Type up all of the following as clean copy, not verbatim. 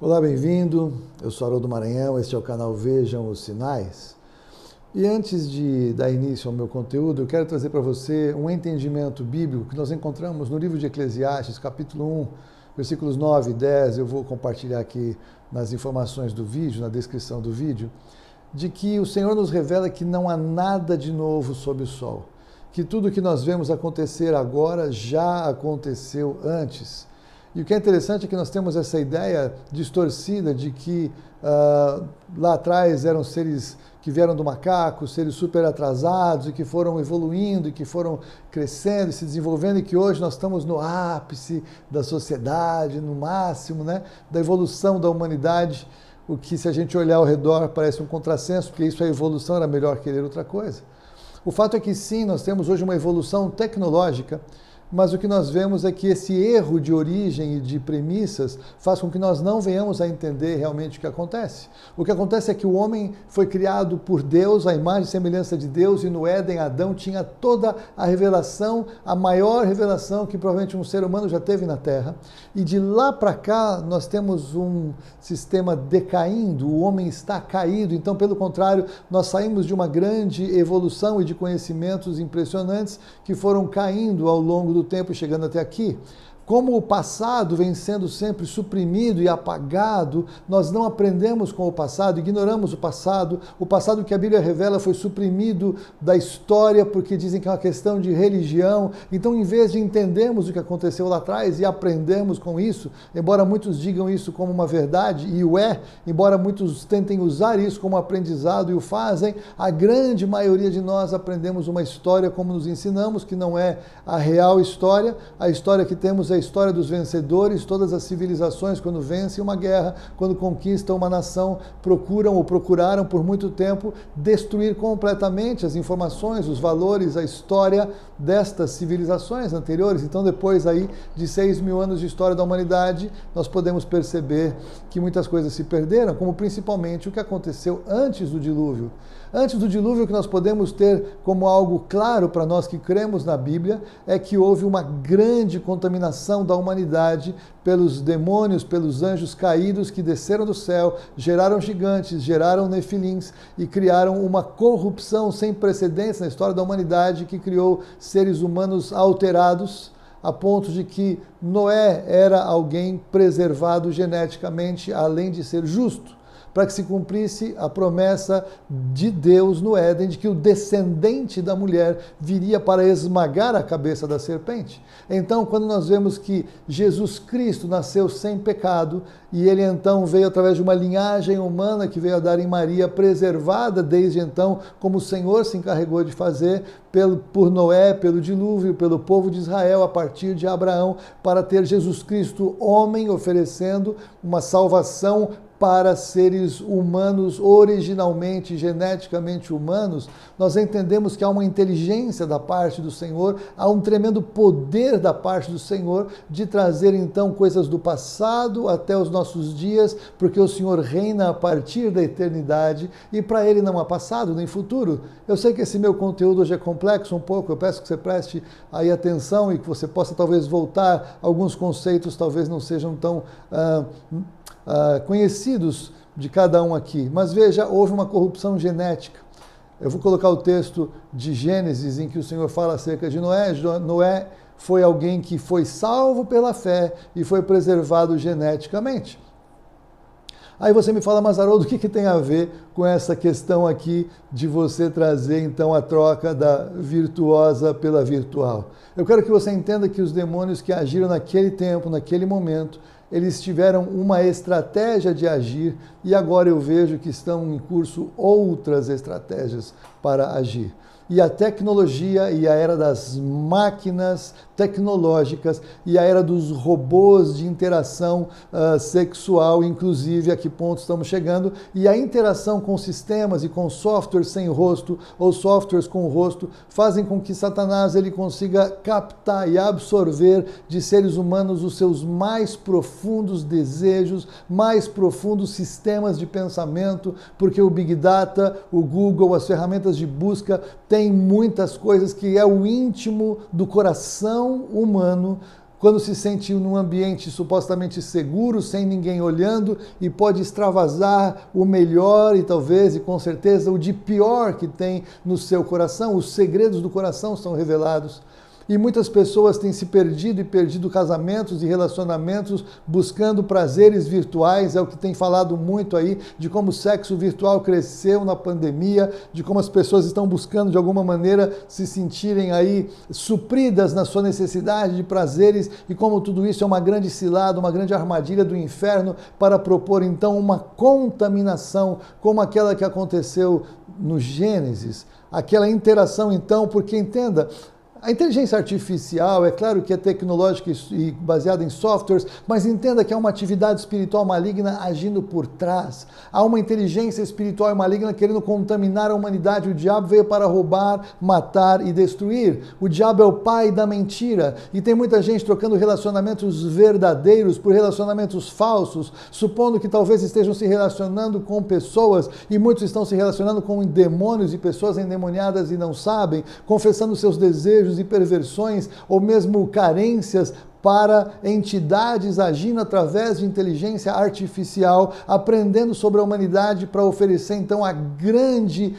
Olá, bem-vindo. Eu sou Haroldo Maranhão, este é o canal Vejam os Sinais. E antes de dar início ao meu conteúdo, eu quero trazer para você um entendimento bíblico que nós encontramos no livro de Eclesiastes, capítulo 1, versículos 9 e 10. Eu vou compartilhar aqui nas informações do vídeo, na descrição do vídeo, de que o Senhor nos revela que não há nada de novo sob o sol, que tudo que nós vemos acontecer agora já aconteceu antes. E o que é interessante é que nós temos essa ideia distorcida de que lá atrás eram seres que vieram do macaco, seres super atrasados e que foram evoluindo e que foram crescendo e se desenvolvendo e que hoje nós estamos no ápice da sociedade, no máximo, né, da evolução da humanidade, o que se a gente olhar ao redor parece um contrassenso, porque isso é evolução, era melhor querer outra coisa. O fato é que sim, nós temos hoje uma evolução tecnológica, mas o que nós vemos é que esse erro de origem e de premissas faz com que nós não venhamos a entender realmente o que acontece. O que acontece é que o homem foi criado por Deus, a imagem e semelhança de Deus, e no Éden Adão tinha toda a revelação, a maior revelação que provavelmente um ser humano já teve na Terra. E de lá para cá nós temos um sistema decaindo, o homem está caído, então pelo contrário, nós saímos de uma grande evolução e de conhecimentos impressionantes que foram caindo ao longo do tempo chegando até aqui. Como o passado vem sendo sempre suprimido e apagado, nós não aprendemos com o passado, ignoramos o passado que a Bíblia revela foi suprimido da história porque dizem que é uma questão de religião. Então, em vez de entendermos o que aconteceu lá atrás e aprendermos com isso, embora muitos digam isso como uma verdade, e o é, embora muitos tentem usar isso como aprendizado e o fazem, a grande maioria de nós aprendemos uma história como nos ensinamos, que não é a real história. A história que temos é a história dos vencedores. Todas as civilizações, quando vencem uma guerra, quando conquistam uma nação, procuram ou procuraram por muito tempo destruir completamente as informações, os valores, a história destas civilizações anteriores. Então, depois aí de 6.000 anos de história da humanidade, nós podemos perceber que muitas coisas se perderam, como principalmente o que aconteceu antes do dilúvio. Antes do dilúvio, o que nós podemos ter como algo claro para nós que cremos na Bíblia é que houve uma grande contaminação da humanidade pelos demônios, pelos anjos caídos que desceram do céu, geraram gigantes, geraram nefilins e criaram uma corrupção sem precedentes na história da humanidade que criou seres humanos alterados, a ponto de que Noé era alguém preservado geneticamente, além de ser justo, para que se cumprisse a promessa de Deus no Éden, de que o descendente da mulher viria para esmagar a cabeça da serpente. Então, quando nós vemos que Jesus Cristo nasceu sem pecado, e ele então veio através de uma linhagem humana que veio a dar em Maria, preservada desde então, como o Senhor se encarregou de fazer por Noé, pelo dilúvio, pelo povo de Israel, a partir de Abraão, para ter Jesus Cristo, homem, oferecendo uma salvação para seres humanos, originalmente, geneticamente humanos. Nós entendemos que há uma inteligência da parte do Senhor, há um tremendo poder da parte do Senhor de trazer então coisas do passado até os nossos dias, porque o Senhor reina a partir da eternidade e para Ele não há passado nem futuro. Eu sei que esse meu conteúdo hoje é complexo um pouco, eu peço que você preste aí atenção e que você possa talvez voltar, alguns conceitos talvez não sejam tão conhecidos de cada um aqui, mas veja, houve uma corrupção genética. Eu vou colocar o texto de Gênesis em que o Senhor fala acerca de Noé. Noé foi alguém que foi salvo pela fé e foi preservado geneticamente. Aí você me fala, mas Haroldo, o que tem a ver com essa questão aqui de você trazer então a troca da virtuosa pela virtual? Eu quero que você entenda que os demônios que agiram naquele tempo, naquele momento, eles tiveram uma estratégia de agir e agora eu vejo que estão em curso outras estratégias para agir. E a tecnologia e a era das máquinas tecnológicas e a era dos robôs de interação sexual, inclusive a que ponto estamos chegando, e a interação com sistemas e com softwares sem rosto ou softwares com rosto fazem com que Satanás ele consiga captar e absorver de seres humanos os seus mais profundos desejos, mais profundos sistemas de pensamento, porque o Big Data, o Google, as ferramentas de busca têm muitas coisas que é o íntimo do coração humano quando se sente num ambiente supostamente seguro, sem ninguém olhando, e pode extravasar o melhor e talvez, e com certeza, o de pior que tem no seu coração. Os segredos do coração são revelados. E muitas pessoas têm se perdido e perdido casamentos e relacionamentos buscando prazeres virtuais. É o que tem falado muito aí, de como o sexo virtual cresceu na pandemia, de como as pessoas estão buscando de alguma maneira se sentirem aí supridas na sua necessidade de prazeres, e como tudo isso é uma grande cilada, uma grande armadilha do inferno para propor então uma contaminação como aquela que aconteceu no Gênesis. Aquela interação então, porque entenda, a inteligência artificial, é claro que é tecnológica e baseada em softwares, mas entenda que é uma atividade espiritual maligna agindo por trás. Há uma inteligência espiritual maligna querendo contaminar a humanidade. O diabo veio para roubar, matar e destruir. O diabo é o pai da mentira. E tem muita gente trocando relacionamentos verdadeiros por relacionamentos falsos, supondo que talvez estejam se relacionando com pessoas, e muitos estão se relacionando com demônios e pessoas endemoniadas e não sabem, confessando seus desejos e perversões, ou mesmo carências, para entidades agindo através de inteligência artificial, aprendendo sobre a humanidade para oferecer então a grande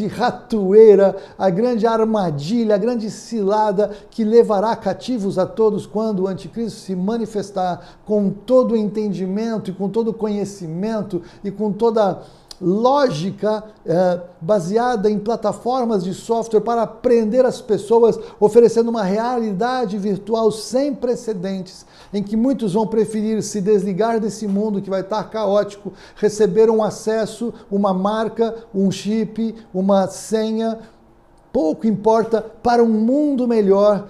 ratoeira, a grande armadilha, a grande cilada que levará cativos a todos quando o anticristo se manifestar com todo o entendimento e com todo o conhecimento e com toda lógica baseada em plataformas de software para prender as pessoas, oferecendo uma realidade virtual sem precedentes, em que muitos vão preferir se desligar desse mundo que vai estar caótico, receber um acesso, uma marca, um chip, uma senha, pouco importa, para um mundo melhor,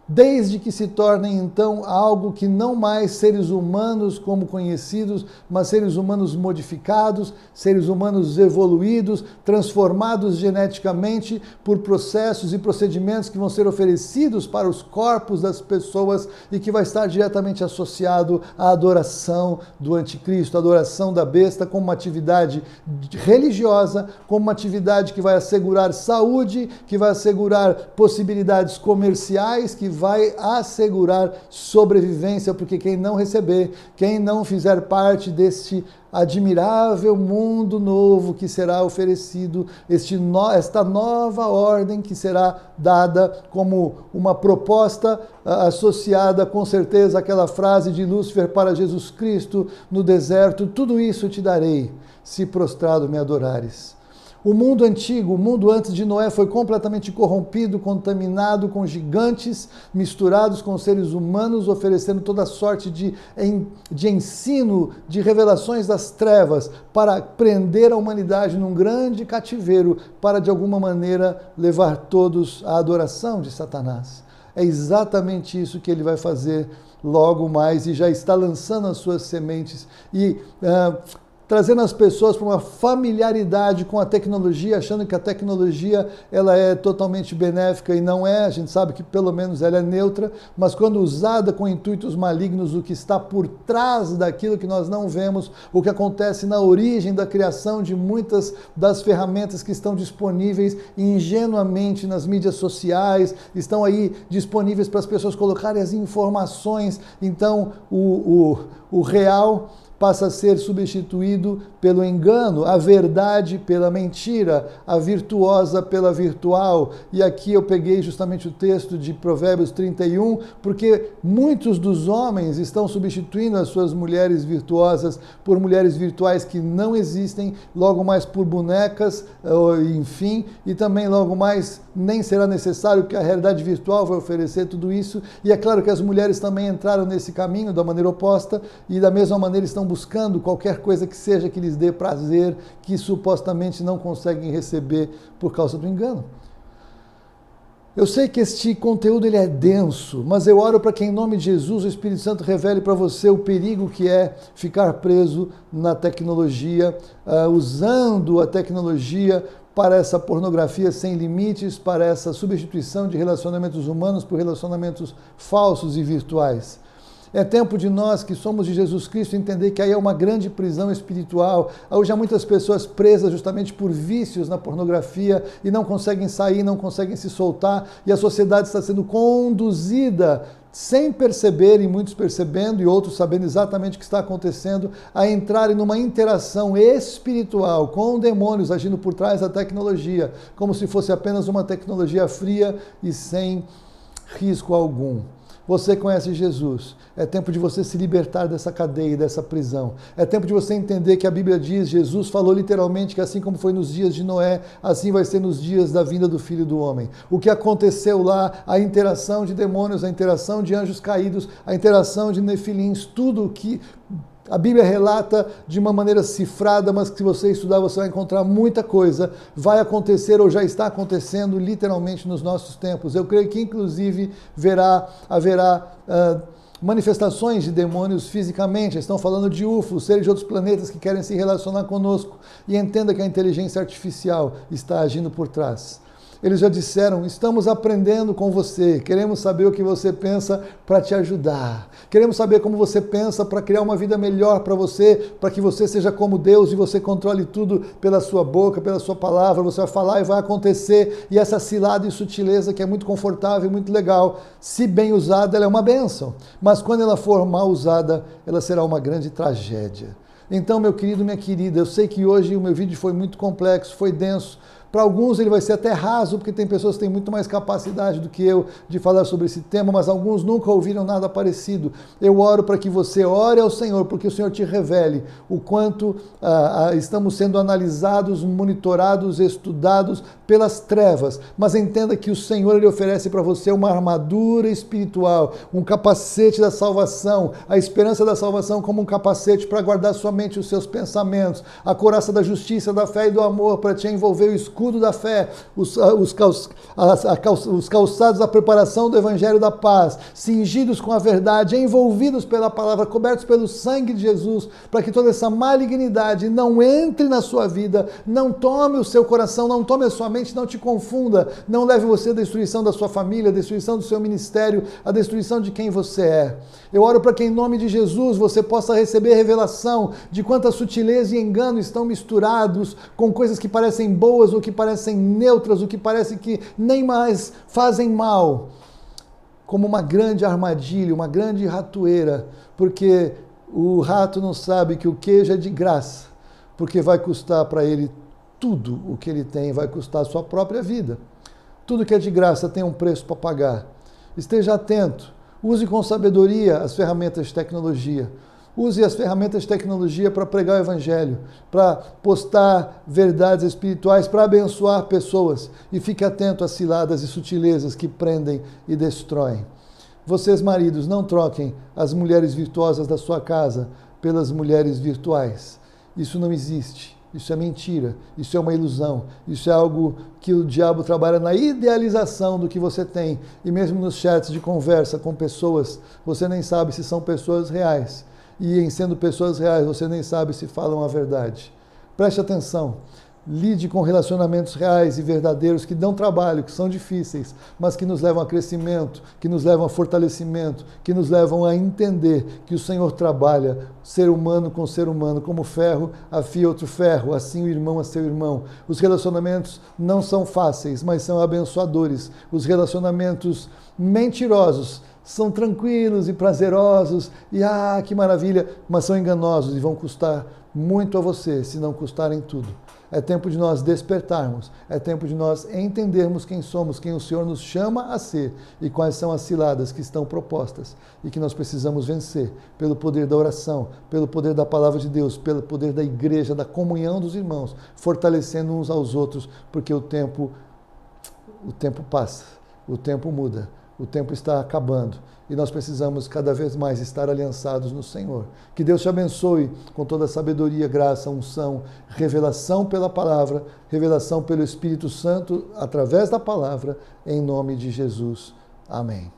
desde que se tornem então algo que não mais seres humanos como conhecidos, mas seres humanos modificados, seres humanos evoluídos, transformados geneticamente por processos e procedimentos que vão ser oferecidos para os corpos das pessoas e que vai estar diretamente associado à adoração do anticristo, à adoração da besta, como uma atividade religiosa, como uma atividade que vai assegurar saúde, que vai assegurar possibilidades comerciais, que vai assegurar sobrevivência, porque quem não receber, quem não fizer parte deste admirável mundo novo que será oferecido, esta nova ordem que será dada como uma proposta associada com certeza àquela frase de Lúcifer para Jesus Cristo no deserto: tudo isso te darei, se prostrado me adorares. O mundo antigo, o mundo antes de Noé, foi completamente corrompido, contaminado com gigantes, misturados com seres humanos, oferecendo toda sorte de ensino, de revelações das trevas, para prender a humanidade num grande cativeiro, para de alguma maneira levar todos à adoração de Satanás. É exatamente isso que ele vai fazer logo mais, e já está lançando as suas sementes e trazendo as pessoas para uma familiaridade com a tecnologia, achando que a tecnologia ela é totalmente benéfica, e não é. A gente sabe que pelo menos ela é neutra, mas quando usada com intuitos malignos, o que está por trás daquilo que nós não vemos, o que acontece na origem da criação de muitas das ferramentas que estão disponíveis ingenuamente nas mídias sociais, estão aí disponíveis para as pessoas colocarem as informações. Então o real passa a ser substituído pelo engano, a verdade pela mentira, a virtuosa pela virtual. E aqui eu peguei justamente o texto de Provérbios 31, porque muitos dos homens estão substituindo as suas mulheres virtuosas por mulheres virtuais que não existem, logo mais por bonecas, enfim, e também logo mais nem será necessário, que a realidade virtual vai oferecer tudo isso. E é claro que as mulheres também entraram nesse caminho da maneira oposta, e da mesma maneira estão buscando qualquer coisa que seja que lhes dê prazer, que supostamente não conseguem receber por causa do engano. Eu sei que este conteúdo ele é denso, mas eu oro para que em nome de Jesus o Espírito Santo revele para você o perigo que é ficar preso na tecnologia, usando a tecnologia para essa pornografia sem limites, para essa substituição de relacionamentos humanos por relacionamentos falsos e virtuais. É tempo de nós que somos de Jesus Cristo entender que aí é uma grande prisão espiritual. Hoje há muitas pessoas presas justamente por vícios na pornografia e não conseguem sair, não conseguem se soltar, e a sociedade está sendo conduzida sem perceber, e muitos percebendo e outros sabendo exatamente o que está acontecendo, a entrarem numa interação espiritual com demônios agindo por trás da tecnologia, como se fosse apenas uma tecnologia fria e sem risco algum. Você conhece Jesus, é tempo de você se libertar dessa cadeia, dessa prisão. É tempo de você entender que a Bíblia diz, Jesus falou literalmente que assim como foi nos dias de Noé, assim vai ser nos dias da vinda do Filho do Homem. O que aconteceu lá, a interação de demônios, a interação de anjos caídos, a interação de nefilins, tudo o que a Bíblia relata de uma maneira cifrada, mas que se você estudar você vai encontrar muita coisa. Vai acontecer ou já está acontecendo literalmente nos nossos tempos. Eu creio que inclusive haverá manifestações de demônios fisicamente. Estão falando de UFOs, seres de outros planetas que querem se relacionar conosco. E entenda que a inteligência artificial está agindo por trás. Eles já disseram, estamos aprendendo com você, queremos saber o que você pensa para te ajudar. Queremos saber como você pensa para criar uma vida melhor para você, para que você seja como Deus e você controle tudo pela sua boca, pela sua palavra. Você vai falar e vai acontecer. E essa cilada e sutileza que é muito confortável, muito legal, se bem usada, ela é uma bênção. Mas quando ela for mal usada, ela será uma grande tragédia. Então, meu querido, minha querida, eu sei que hoje o meu vídeo foi muito complexo, foi denso. Para alguns ele vai ser até raso, porque tem pessoas que têm muito mais capacidade do que eu de falar sobre esse tema, mas alguns nunca ouviram nada parecido. Eu oro para que você ore ao Senhor, porque o Senhor te revele o quanto estamos sendo analisados, monitorados, estudados pelas trevas. Mas entenda que o Senhor ele oferece para você uma armadura espiritual, um capacete da salvação, a esperança da salvação como um capacete para guardar sua mente e os seus pensamentos, a couraça da justiça, da fé e do amor para te envolver o escudo da fé, os calçados da preparação do Evangelho da paz, cingidos com a verdade, envolvidos pela palavra, cobertos pelo sangue de Jesus, para que toda essa malignidade não entre na sua vida, não tome o seu coração, não tome a sua mente, não te confunda, não leve você à destruição da sua família, à destruição do seu ministério, à destruição de quem você é. Eu oro para que em nome de Jesus você possa receber revelação de quanta sutileza e engano estão misturados com coisas que parecem boas ou que parecem neutras, o que parece que nem mais fazem mal, como uma grande armadilha, uma grande ratoeira, porque o rato não sabe que o queijo é de graça, porque vai custar para ele tudo o que ele tem, vai custar a sua própria vida. Tudo que é de graça tem um preço para pagar. Esteja atento, use com sabedoria as ferramentas de tecnologia. Use as ferramentas de tecnologia para pregar o Evangelho, para postar verdades espirituais, para abençoar pessoas. E fique atento às ciladas e sutilezas que prendem e destroem. Vocês, maridos, não troquem as mulheres virtuosas da sua casa pelas mulheres virtuais. Isso não existe. Isso é mentira, isso é uma ilusão, isso é algo que o diabo trabalha na idealização do que você tem. E mesmo nos chats de conversa com pessoas, você nem sabe se são pessoas reais. E em sendo pessoas reais, você nem sabe se falam a verdade. Preste atenção, lide com relacionamentos reais e verdadeiros que dão trabalho, que são difíceis, mas que nos levam a crescimento, que nos levam a fortalecimento, que nos levam a entender que o Senhor trabalha ser humano com ser humano, como ferro afia outro ferro, assim o irmão a seu irmão. Os relacionamentos não são fáceis, mas são abençoadores. Os relacionamentos mentirosos são tranquilos e prazerosos, e que maravilha, mas são enganosos e vão custar muito a você, se não custarem tudo. É tempo de nós despertarmos, é tempo de nós entendermos quem somos, quem o Senhor nos chama a ser e quais são as ciladas que estão propostas e que nós precisamos vencer pelo poder da oração, pelo poder da palavra de Deus, pelo poder da igreja, da comunhão dos irmãos, fortalecendo uns aos outros, porque o tempo passa, o tempo muda. O tempo está acabando e nós precisamos cada vez mais estar aliançados no Senhor. Que Deus te abençoe com toda a sabedoria, graça, unção, revelação pela palavra, revelação pelo Espírito Santo através da palavra, em nome de Jesus. Amém.